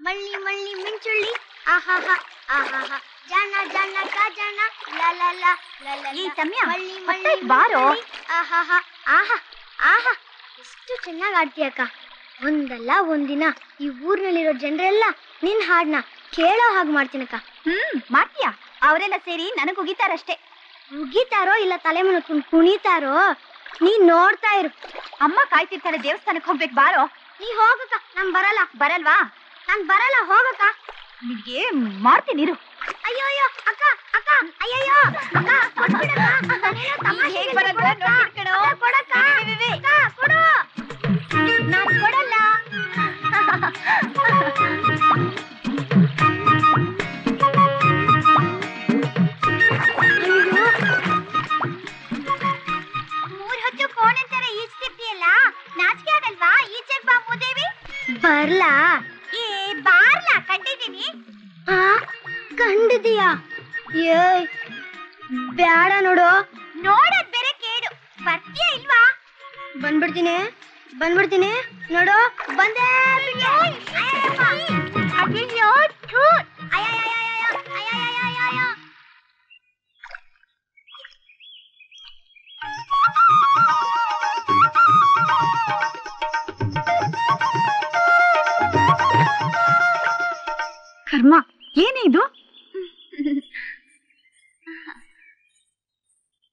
ಮಳ್ಳಿ ಮಳ್ಳಿ ಮಿಂಚುಳ್ಳಿ ಆಹಾಹಾ ಆಹಾಹಾ ಜಾಣ ಜಾಣ ಕಾಜಾಣ ಲಲಲ ಲಲಲ ಈ ಸಮಯ ಮಳ್ಳಿ ಮಳ್ಳಿ ಬಾರೋ ಆಹಾಹಾ ಆಹಾ ಆಹಾ ಎಷ್ಟು ಚೆನ್ನಾಗಿ ಆಡ್ತೀಯಕ್ಕ. ಒಂದಲ್ಲ ಒಂದಿನ ಈ ಊರ್ನಲ್ಲಿರೋ ಜನರೆಲ್ಲ ನಿನ್ ಹಾಡ್ನ ಕೇಳೋ ಹಾಗೆ ಮಾಡ್ತೀನಕ್ಕ. ಮಾಡ್ತೀಯಾ? ಅವರೆಲ್ಲ ಸೇರಿ ನನಗ್ ಉಗಿತಾರಷ್ಟೇ. ಉಗಿತಾರೋ ಇಲ್ಲ ತಲೆ ಮುನ್ಕೊಂಡು ಕುಣಿತಾರೋ ನೀನ್ ನೋಡ್ತಾ ಇರು. ಅಮ್ಮ ಕಾಯ್ತಿರ್ತಾರೆ, ದೇವಸ್ಥಾನಕ್ಕೆ ಹೋಗ್ಬೇಕು ಬಾರೋ. ನೀ ಹೋಗಕ್ಕ, ನಾನ್ ಬರಲ್ಲ. ಬರಲ್ವಾ? ನಾನ್ ಬರಲ್ಲ, ಹೋಗಕ್ಕ. ನಿನ್ಗೆ ಮಾಡ್ತೀನಿ ಇರು. ಅಯ್ಯೋ ಅಯ್ಯೋ ಅಕ್ಕ ಅಕ್ಕ ಅಯ್ಯಯ್ಯೋ ಅಕ್ಕ ಕೊಡ್ಬಿಡಕ್ಕ. ನಾನೇನೋ ತಮಾಷೆಗೆ ಕೊಡಕ್ಕ. ಕೊಡಕ್ಕ ಅಕ್ಕ, ಕೊಡು. ನಾನ್ ಕೊಡಲ್ಲ. ಮೂರ್ ಹೊತ್ತು ಕೋಣಂತರ ಈಜ್ತಿರ್ತೀಯಲ್ಲ, ನಾಚಿಕೆ ಆಗಲ್ವಾ? ಈಚೆಗ್ ಬಾ ಮೂದೇವಿ. ಬರ್ಲಾ? ಏ ಬಾರ್ಲಾ, ಕಂಡಿದ್ದೀನಿ. ಕಂಡಿದೀಯಾ? ಏಯ್ ಬ್ಯಾಡ ನೋಡು. ನೋಡೋದ್ ಬೇರೆ ಕೇಡು. ಬರ್ತೀಯ ಇಲ್ವಾ? ಬಂದ್ಬಿಡ್ತೀನಿ ಬಂದ್ಬಿಡ್ತೀನಿ ನೋಡು. ಬಂದೇ ಅಯ್ಯೋ ಕರ್ಮ, ಏನೇ ಇದು?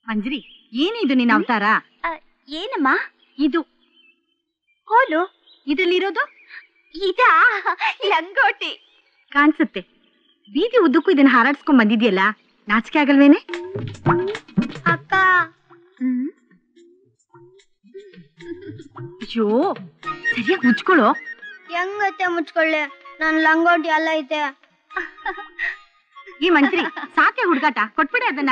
ಮಂಜರಿ, ಏನಿದು ನಿನ್ನ ಅವತಾರ? ಏನಮ್ಮ ಇದು ಹೋಲು? ಇದ್ರಲ್ಲಿರೋದು ಇದಾ? ಲಂಗೋಟಿ ಕಾಣಿಸುತ್ತೆ. ಬೀದಿ ಉದ್ದಕ್ಕೂ ಇದನ್ನ ಹಾರಾಡ್ಸ್ಕೊಂಡ್ ಬಂದಿದ್ಯಲ್ಲ, ನಾಚಿಕೆ ಆಗಲ್ವೇನೆ? ಅಕ್ಕ. ಅಯ್ಯೋ, ಸರಿಯಾಗಿ ಮುಚ್ಕೊಳ್ಳೋ. ಹೆಂಗತ್ತೆ ಮುಚ್ಕೊಳ್ಳೆ? ನನ್ ಲಂಗೋಟಿ ಎಲ್ಲ ಐತೆ. ಈ ಮಂತ್ರಿ ಸಾಕೆ ಹುಡುಗಾಟ, ಕೊಟ್ಬಿಡೆ ಅದನ್ನ.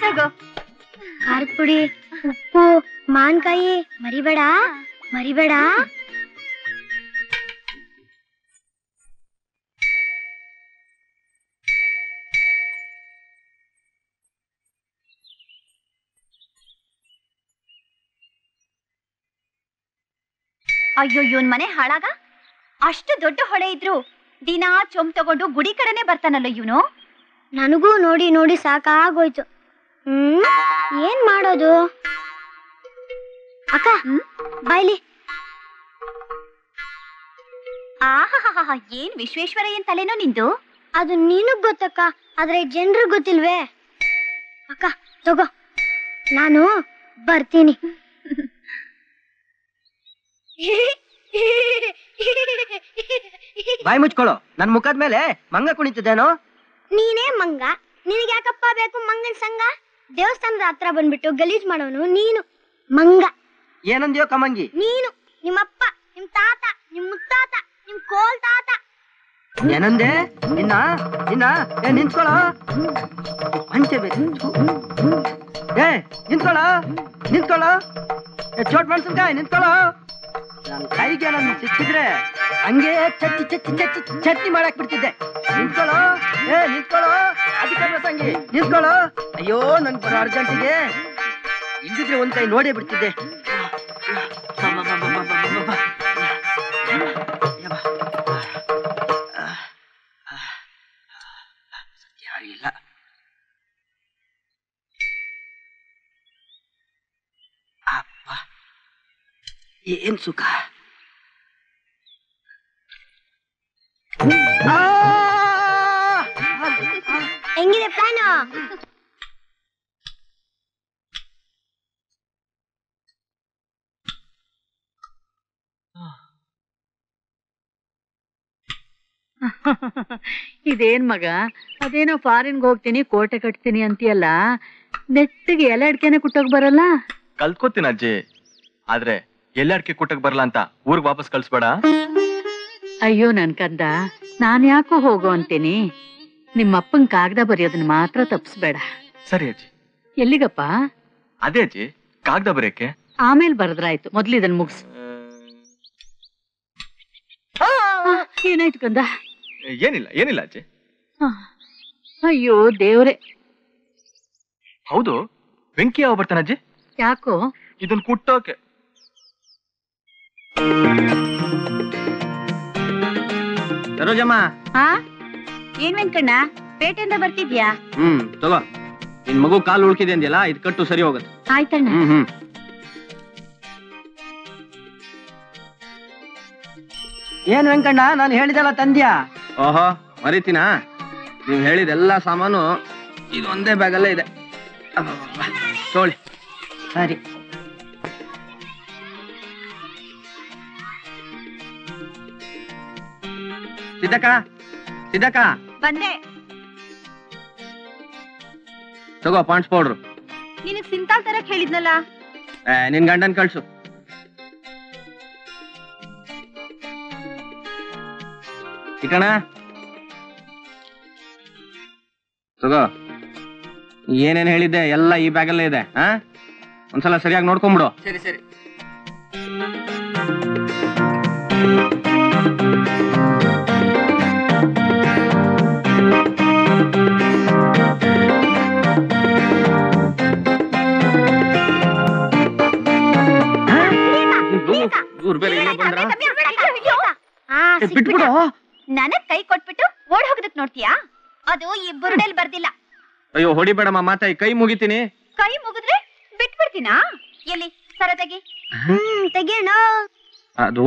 ತಗೋ. ಖಾರದ ಪುಡಿ, ಉಪ್ಪು, ಮಾನ್ಕಾಯಿ ಮರಿಬೇಡ ಮರಿಬೇಡ. ಅಯ್ಯೋ, ಇವನ್ ಮನೆ ಹಾಳಾಗ. ಅಷ್ಟು ದೊಡ್ಡ ಹೊಳೆ ಇದ್ರು ದಿನಾ ಚೊಂಬ್ ತಗೊಂಡು ಗುಡಿ ಕಡೆನೆ ಬರ್ತಾನಲ್ಲ ಇವನು. ನನಗೂ ನೋಡಿ ನೋಡಿ ಸಾಕಾಗೋಯ್ತು. ಏನ್ ಮಾಡೋದು? ಅಕ್ಕ ಬಾಯ್ಲಿ. ಆಹಾ, ಏನ್ ವಿಶ್ವೇಶ್ವರಯ್ಯನ್ ತಲೆನೋ ನಿಂದು. ಅದು ನೀನಗ್ ಗೊತ್ತಕ್ಕ, ಆದ್ರೆ ಜನರಿಗೆ ಗೊತ್ತಿಲ್ವೇ. ಅಕ್ಕ ತಗೋ, ನಾನು ಬರ್ತೀನಿ. ಬಾಯಿ ಮುಚ್ಕೊಳ್ಳೋ. ನನ್ ಮುಖದ ಮೇಲೆ ಮಂಗ ಕುಣಿತಿದ್ದೇನೋ. ನೀನೇ ಮಂಗ, ನಿನಗೆ ಯಾಕಪ್ಪ ಬೇಕು ಮಂಗನ್ ಸಂಗ? ದೇವಸ್ಥಾನದ ಹತ್ರ ಬಂದ್ಬಿಟ್ಟು ಗಲೀಜ್ ಮಾಡೋನು ನೀನು ಮಂಗ. ಏನಂದ್ಯೋ ಕಮಂಗಿ? ನೀನು, ನಿಮ್ಮಪ್ಪ, ನಿಮ್ ತಾತ, ನಿಮ್ ಮುತ್ತಾತ, ನಿಮ್ ಕೋಲ್ ತಾತ. ಏನಂದೆ? ನಿನ್ನ ನಿನ್ನ ನಿಂತ್ಕೊಳ್ಳೋ. ಪಂಚೆ ಬೇಕು. ನಿಂತ್ಕೊಳ್ಳೋ ನಿಂತ್ಕೊಳ್ಳೋ. ಚೋಟ್ ಮೆಣಸಿನ್ಕಾಯಿ ನಿಂತ್ಕೊಳ್ಳೋ. ನನ್ ಕೈಗೆ ನನ್ನ ಸಿಕ್ಕಿದ್ರೆ ಹಂಗೆ ಚಟ್ಟಿ ಚಟ್ಟಿ ಚಟ್ಟಿ ಚಟ್ನಿ ಮಾಡಕ್ ಬಿಡ್ತಿದ್ದೆ. ನಿಂತ್ಕೊಳ್ಳೋ. ನಿಂತ್ಕೊಳ್ಳೋ. ಅದಕ್ಕೆ ಸಂಗಿ ನಿಂತ್ಕೊಳ್ಳೋ. ಅಯ್ಯೋ, ನನ್ ಬರೋ ಅರ್ಜೆಂಟಿಗೆ ಇಲ್ದಿದ್ರೆ ಒಂದ್ ಕೈ ನೋಡೇ ಬಿಡ್ತಿದ್ದೆ. ಇಲ್ಲ. ಅಪ್ಪ, ಏನ್ ಸುಖ. ಹೆಂಗಿದೆ ಪ್ಲಾನು? ಇದೇನ್ ಮಗ, ಅದೇನೋ ಫಾರಿನ್ಗೆ ಹೋಗ್ತೀನಿ ಕೋಟೆ ಕಟ್ತೀನಿ ಅಂತೀಯಲ್ಲ, ನೆಟ್ಟಿಗೆ ಎಲೆ ಅಡ್ಕೆನೆ ಕುಟ್ಟೋಕ್ ಬರಲ್ಲ? ಕಲ್ತ್ಕೋತೀನಿ ಅಜ್ಜಿ, ಆದ್ರೆ ಎಲೆ ಅಡ್ಕೆ ಕುಟ್ಟಕ್ ಬರಲ್ಲ ಅಂತ ಊರ್ಗ್ ವಾಪಸ್ ಕಳ್ಸ್ಬೇಡ. ಅಯ್ಯೋ ನನ್ ಕಂದ, ನಾನ್ ಯಾಕೋ ಹೋಗೋ ಅಂತೀನಿ. ನಿಮ್ಮಪ್ಪನ್ ಕಾಗದ ಬರೆಯೋದನ್ನ ಮಾತ್ರ ತಪ್ಪಿಸ್ಬೇಡ. ಸರಿ ಅಜ್ಜಿ. ಎಲ್ಲಿಗಪ್ಪ? ಅದೇ ಅಜ್ಜಿ, ಕಾಗದ ಬರೆಯಕ್ಕೆ. ಆಮೇಲೆ ಬರದ್ರಾಯ್ತು, ಮೊದ್ಲು ಇದನ್ ಮುಗಿಸ್. ಏನಾಯ್ತು ಕಂದ? ಏನಿಲ್ಲ ಏನಿಲ್ಲ ಅಜ್ಜಿ. ಅಯ್ಯೋ ದೇವ್ರೆ. ಹೌದು, ವೆಂಕಿ ಯಾವ ಬರ್ತಾನ ಅಜ್ಜಿ? ಯಾಕೋ? ಇದನ್ ಕುಟ್ಟೋಕೆ. ಸರೋಜಮ್ಮ. ಹಾ ಏನ್ ವೆಂಕಣ್ಣ ಪೇಟೆಯಿಂದ ಬರ್ತಿದ್ಯಾ? ತಗೋ, ನಿನ್ ಮಗು ಕಾಲು ಉಳ್ಕಿದೆ ಅಂದ್ಯಲ್ಲ, ಇದು ಕಟ್ಟು ಸರಿ ಹೋಗುತ್ತೆ. ಆಯ್ತಣ್ಣ. ಏನ್ ವೆಂಕಣ್ಣ, ನಾನು ಹೇಳಿದೆಲ್ಲ ತಂದ್ಯಾ? ಓಹೋ, ಮರಿತೀನಾ? ನೀವ್ ಹೇಳಿದೆಲ್ಲ ಸಾಮಾನು ಇದು ಒಂದೇ ಬ್ಯಾಗಲ್ಲೇ ಇದೆ. ತೋಳಿ. ಸರಿ. ಸಿದ್ದಕ್ಕ, ಸಿದ್ದಕ್ಕ ಬಂದೆ. ತಗೋ ಪಾಂಡ್ಸ್ ಪೌಡ್ರು. ನಿನಗ್ ಸಿಂತಾಲ್ ತರಕ್ ಹೇಳಿದ್ನಲ್ಲ. ನಿನ್ ಗಂಡನ್ ಕಳ್ಸು. ಚಿಕಣ ತಗೋ. ಏನೇನ್ ಹೇಳಿದ್ದೆ ಎಲ್ಲ ಈ ಬ್ಯಾಗಲ್ಲೇ ಇದೆ. ಒಂದ್ಸಲ ಸರಿಯಾಗಿ ನೋಡ್ಕೊಂಬಿಡು. ಸರಿ ಸರಿ. ಬಿಟ್ಬಿಡು. ನನಗ್ ಕೈ ಕೊಟ್ಬಿಟ್ಟು ಓಡ್ ಹೋಗದಕ್ ನೋಡ್ತೀಯಾ? ಅದು ಈ ಬುರುಡೆಲ್ ಬರ್ದಿಲ್ಲ. ಅಯ್ಯೋ ಹೊಡಿಬೇಡಮ್ಮ, ಮಾತಾಯಿ ಕೈ ಮುಗಿತೀನಿ. ಕೈ ಮುಗಿದ್ರೆ ಬಿಟ್ಬಿಡ್ತೀನಾ? ಎಲ್ಲಿ ಸರ ತೆಗಿ. ತೆಗಿಯೋಣ. ಅದು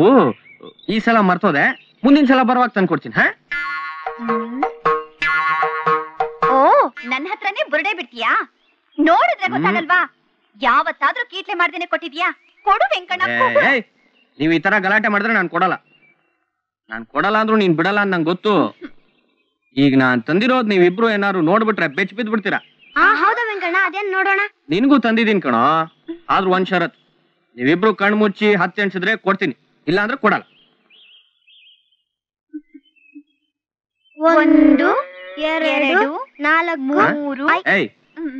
ಈ ಸಲ ಮರ್ತೋದೆ, ಮುಂದಿನ ಸಲ ಬರುವಾಗ ತಂದ್ಕೊಡ್ತೀನಿ. ಓ, ನನ್ನ ಹತ್ರನೇ ಬುರುಡೆ ಬಿಡ್ತೀಯಾ? ನೋಡಿದ್ರೆ ಗೊತ್ತಾಗಲ್ವಾ? ಯಾವತ್ತಾದ್ರೂ ಕೀಟ್ಲೆ ಮಾಡ್ದೇನೆ ಕೊಟ್ಟಿದ್ಯಾ? ಕೊಡು ವೆಂಕಣ್ಣ. ನೀವ್ ಈ ತರ ಗಲಾಟೆ ಮಾಡಿದ್ರೆ ನಾನ್ ಕೊಡಲ್ಲ. ನಾನ್ ಕೊಡಲ್ಲ ಅಂದ್ರೂ ನೀನ್ ಬಿಡಲ್ಲ ಅಂತ ನಂಗೆ ಗೊತ್ತು. ಈಗ ನಾನ್ ತಂದಿರೋದ್ ನೀವಿಬ್ರು ಏನಾದ್ರು ನೋಡ್ಬಿಟ್ರೆ ಬೆಚ್ಚ ಬಿದ್ದು ಬಿಡ್ತೀರಾ. ಹೌದಾ ವೆಂಕಣ್ಣ, ಅದೇನ್ ನೋಡೋಣ. ನಿನ್ಗೂ ತಂದಿದೀನಿ ಕಣೋ, ಆದ್ರೂ ಒಂದ್ ಷರತ್. ನೀವಿಬ್ರು ಕಣ್ ಮುಚ್ಚಿ 10 ಎಣ್ಸಿದ್ರೆ ಕೊಡ್ತೀನಿ, ಇಲ್ಲ ಅಂದ್ರೆ ಕೊಡಲ್ಲ. 1 2 4 ಏಯ್,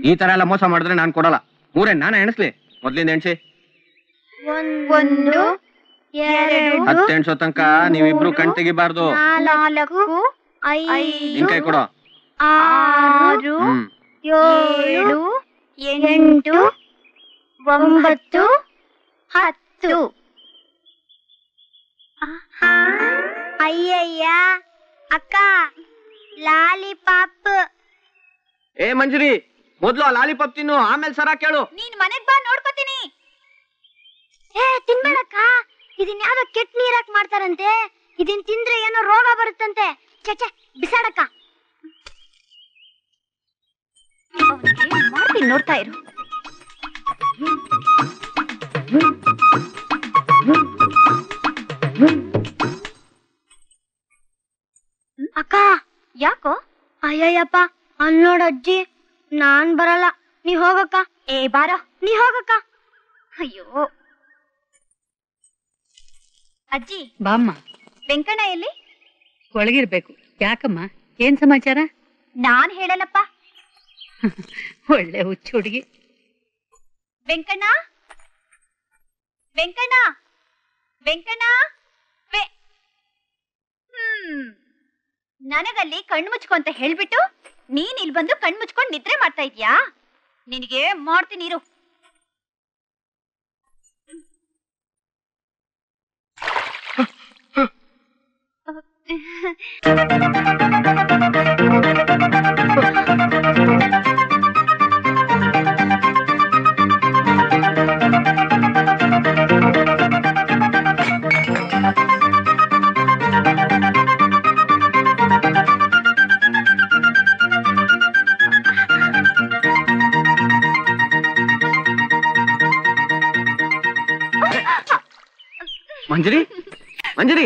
ಈ ತರ ಎಲ್ಲ ಮೋಸ ಮಾಡಿದ್ರೆ ನಾನ್ ಕೊಡಲ್ಲ. 3 ನಾನ ಎಣಿಸ್ಲಿ? ಮೊದ್ಲಿಂದ ಎಣ್ಸಿ. 1 2 10 ಎಣ್ಸೋ ತನಕ ನೀವಿಬ್ರು ಕಣ್ ತೆಗಿಬಾರ್ದು. 4 5 ನಿನ್ ಕೈ ಕೊಡೋ. 6 7 8 9 10. ಅಯ್ಯಯ್ಯ ಅಕ್ಕ, ಲಾಲಿಪಾಪ್. ಏ ಮಂಜರಿ, ಮೊದ್ಲು ಆ ಲಾಲಿಪಾಪ್ ತಿನ್ನು, ಆಮೇಲೆ ಸರ ಕೇಳು. ನೀನ್ ಮನೆಗ್ ಬಾ, ನೋಡ್ಕೊತೀನಿ. ತಿನ್ಬೇಡಕ್ಕ, ಇದನ್ ಯಾವ್ದೋ ಕೆಟ್ಟ ನೀರಾಕ್ ಮಾಡ್ತಾರಂತೆ. ಇದನ್ ತಿಂದ್ರೆ ಏನೋ ರೋಗ ಬರುತ್ತಂತೆ. ಚೆ ಬಿಸಾಡಕ್ಕ. ಮಾಡ್ತೀನಿ, ನೋಡ್ತಾ ಇರು. ಅಕ್ಕ, ಯಾಕೋ? ಅಯ್ಯಯ್ಯಪ್ಪ, ಅಲ್ಲಿ ನೋಡ ಅಜ್ಜಿ. ನಾನ್ ಬರಲ್ಲ, ನೀ ಹೋಗಕ್ಕ. ಬಾರ, ನೀ ಹೋಗಕ್ಕ. ಅಯ್ಯೋ ಅಜ್ಜಿ. ಬಾಮ್ಮ. ವೆಂಕಣ್ಣ ಎಲ್ಲಿ? ಒಳಗಿರ್ಬೇಕು. ಯಾಕಮ್ಮ, ಏನ್ ಸಮಾಚಾರ? ನಾನ್ ಹೇಳಲ್ಲಪ್ಪ. ಒಳ್ಳೆ ಹುಚ್ಚು ಹುಡುಗಿ. ವೆಂಕಣ್ಣ, ವೆಂಕಣ್ಣ, ವೆಂಕಣ್ಣ. ನನಗಲ್ಲಿ ಕಣ್ಣು ಮುಚ್ಕೊಂತ ಹೇಳ್ಬಿಟ್ಟು ನೀನ್ ಇಲ್ಲಿ ಬಂದು ಕಣ್ಣು ಮುಚ್ಕೊಂಡ್ ನಿದ್ರೆ ಮಾಡ್ತಾ ಇದ್ಯಾ? ನಿನಗೆ ಮಾಡ್ತೀನಿ ಇರು. ಮಂಜರಿ, ಮಂಜರಿ,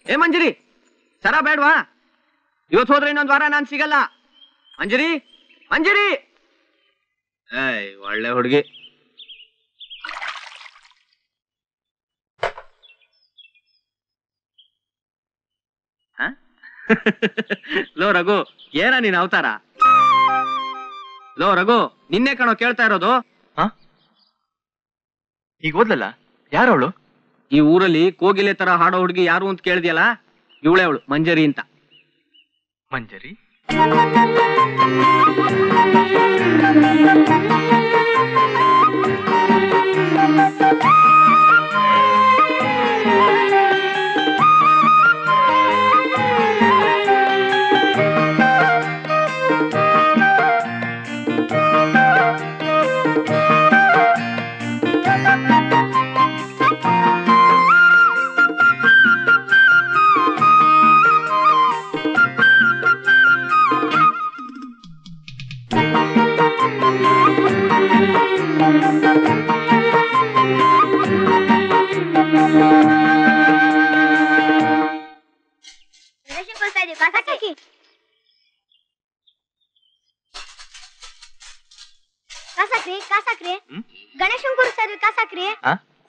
ಏ ಮಂಜರಿ, ಸರ ಬೇಡ್ವಾ? ಇವತ್ತು ಹೋದ್ರೆ ಇನ್ನೊಂದ್ ವಾರ ನಾನ್ ಸಿಗಲ್ಲ. ಮಂಜರಿ, ಮಂಜರಿ. ಏಯ್, ಒಳ್ಳೆ ಹುಡುಗಿ. ಲೋ ರಘು, ಏನ ನೀನ್ ಅವತಾರ? ಲೋ ರಘು, ನಿನ್ನೆ ಕಣೋ ಕೇಳ್ತಾ ಇರೋದು. ಈಗ ಓದ್ಲಲ್ಲ, ಯಾರವಳು? ಈ ಊರಲ್ಲಿ ಕೋಗಿಲೆ ತರ ಹಾಡೋ ಹುಡುಗಿ ಯಾರು ಅಂತ ಕೇಳಿದ್ಯಲ್ಲ, ಇವಳೆ ಅವಳು, ಮಂಜರಿ ಅಂತ. ಮಂಜರಿ?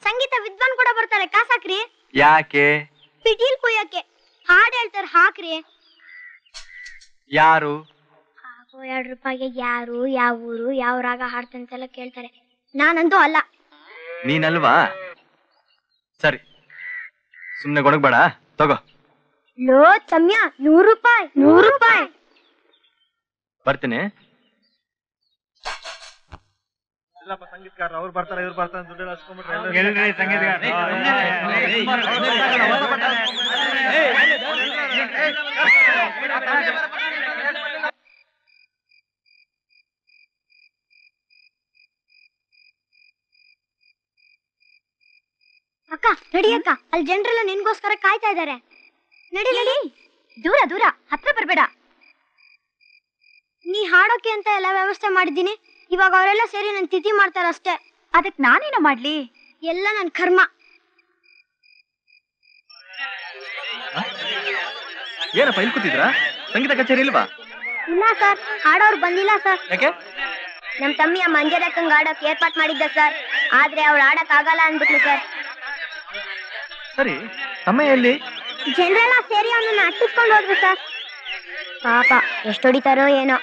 ಸಂಗೀತ ವಿದ್ವಾನ್ ಕೂಡ ಬರ್ತಾರೆ, ಕಾಸಾಕ್ರಿ. ಯಾಕೆ? ಪಿಟೀಲ್ ಕುಯ್ಯಕ್ಕೆ. ಹಾಡ್ ಹೇಳ್ತಾರ, ಹಾಕ್ರಿ. ಯಾರು? 2 ರೂಪಾಯಿಗೆ ಯಾರು, ಯಾವ ಊರು, ಯಾವ ರಾಗ ಹಾಡ್ತಂತೆಲ್ಲ ಕೇಳ್ತಾರೆ. ನಾನಂತೂ ಅಲ್ಲ. ನೀನಲ್ವಾ? ಸರಿ, ಸುಮ್ನೆ ಗೊಣಗ್ಬೇಡ, ತಗೋ. ಲೋ ಚಮ್ಯ, 100 ರೂಪಾಯಿ, 100 ರೂಪಾಯಿ. ಬರ್ತೀನಿ. ಸಂಗೀತಗಾರ ಅವ್ರು ಬರ್ತಾರೆ, ಇವ್ರು ಬರ್ತಾರೆ, ದುಡ್ಡೆಲ್ಲ ಹಚ್ಕೊಂಡ್ಬಿಟ್ರೆ ಅಕ್ಕ ನಡಿ ಅಕ್ಕ, ಅಲ್ಲಿ ಜನರೆಲ್ಲ ನಿನ್ಗೋಸ್ಕರ ಕಾಯ್ತಾ ಇದಾರೆ. ನಡಿ ನಡಿ. ದೂರ ದೂರ, ಹತ್ರ ಬರ್ಬೇಡ. ನೀ ಹಾಡೋಕೆ ಅಂತ ಎಲ್ಲ ವ್ಯವಸ್ಥೆ ಮಾಡಿದ್ದೀನಿ. ಇವಾಗ ಅವರೆಲ್ಲ ಸೇರಿ ನನ್ ತಿಥಿ ಮಾಡ್ತಾರ ಅಷ್ಟೇ. ಅದಕ್ ನಾನೇನೋ ಮಾಡ್ಲಿ? ಎಲ್ಲ ನನ್ ಕರ್ಮ. ಏನಪ್ಪ ಇಲ್ಲಿ ಕೂತಿದ್ರಾ? ಸಂಗೀತ ಕಚೇರಿ ಇಲ್ವಾ? ಇಲ್ಲ ಸರ್, ಹಾಡೋರು ಬಂದಿಲ್ಲ ಸರ್. ಯಾಕೆ? ನಮ್ ತಮ್ಮಿ ಆ ಮಂಜರಕ್ಕಂಗ್ ಆಡೋಕ್ ಏರ್ಪಾಟ್ ಮಾಡಿದ್ದ ಸರ್, ಆದ್ರೆ ಅವ್ಳು ಆಡಕ್ ಆಗಲ್ಲ ಅಂದ್ಬಿಟ್ಲು ಸರ್. ಸರಿ, ತಮ್ಮ ಎಲ್ಲಿ? ಜನರೆಲ್ಲ ಸೇರಿ ಅವನನ್ನ ಅಟ್ಟಿಸ್ಕೊಂಡು ಹೋದ್ರು ಸರ್. ಪಾಪ ಎಷ್ಟು ಹೊಡಿತಾರೋ ಏನೋ.